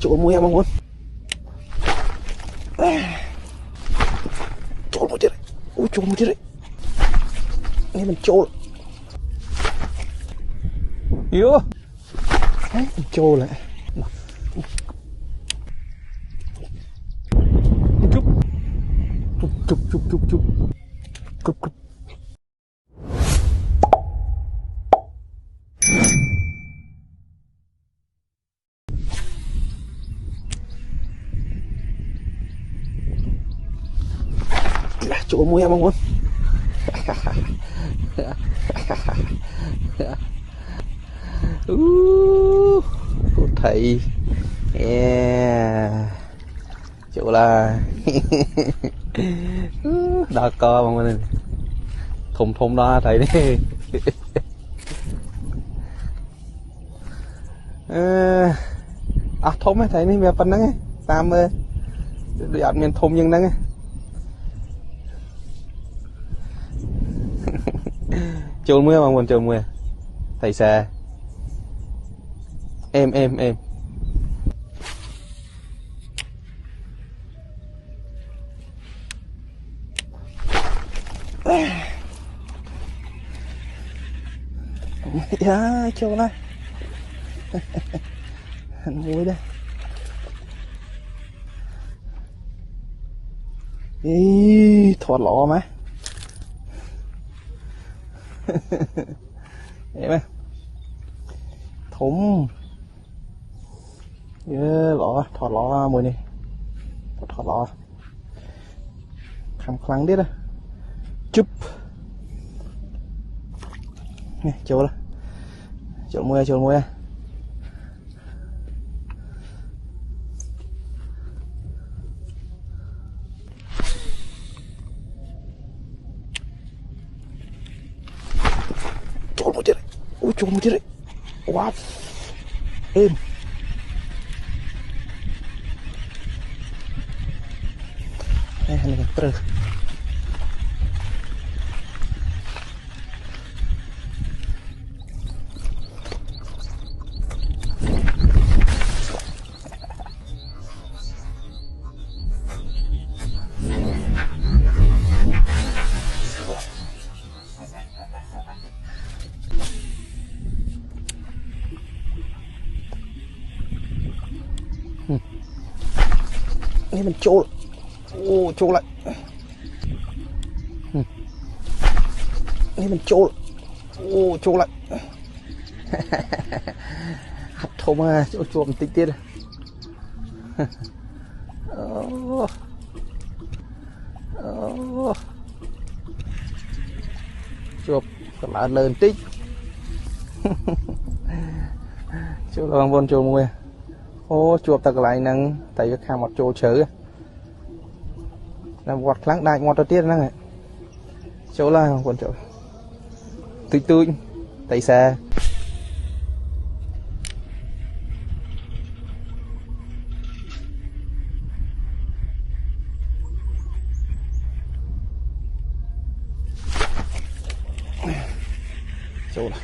chỗ mũi em mong muốn chỗ một chết đấy, ui chỗ một chết đấy, nghe mình chỗ yếu đấy mình chỗ lại chúc chúc chúc chúc chúc chúc chúc chúc chỗ mũi em mong muốn thầy chỗ là đo co mà mình thùng thùng đó thầy đi thùng ấy thầy đi về phần nắng tam đi ăn miền thùng nhưng nắng chôn mưa mà mình chôn mưa thầy xa em dạ chôn đây muối đây ý thoát lọ mà em ơi thùng lọ thoát lọ mùi này thoát lọ khăm khăn đi đó chụp nè chỗ đó chỗ mùi một chết đấy, ui trốn một chết đấy, wow, êm, đây là cái trơ, nghe mình trôn trôn lại nghe mình trôn trôn lại hạt thô mà trôn một tí tiết chụp lại lên tích chụp là bằng vôn chụp mùi chuột tật lại nâng tại cái khang một chỗ chớ làm quạt lắng đại ngọt đầu tiên năng này chỗ là quần chỗ tươi tại xa chỗ là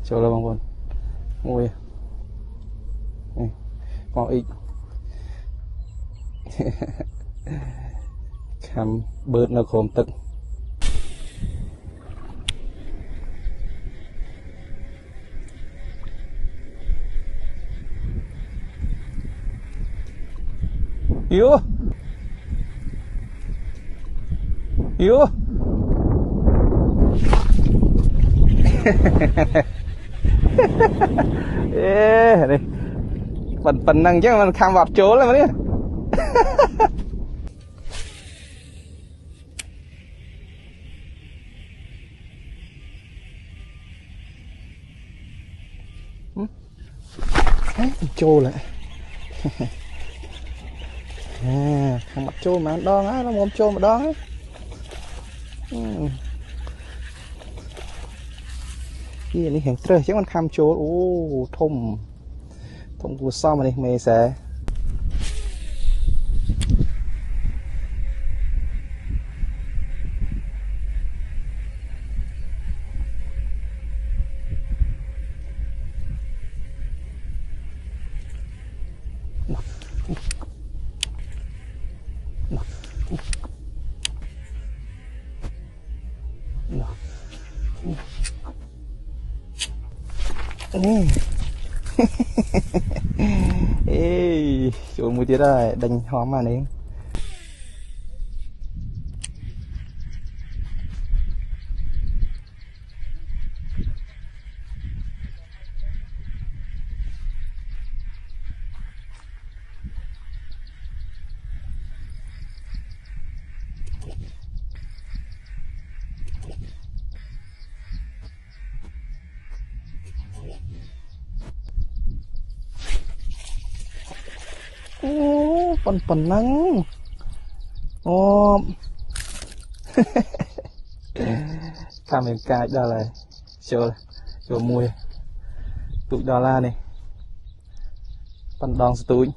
chỗ là bằng quần ngồi có ít khám bớt nó khổm tận yếu đây phần năng chắc mình khám vào chỗ là mà đi trô lại thằng mặt trô mà đo á nó mồm trô mà đo á kia này hàng trời chắc con kham trô thùng thông qua xong này mê sẽ ê chỗ mũi tiết rồi đánh hóm mà đấy phần nắng ô cam em cài đó là cho mùi tụi đô la này phần đòn túi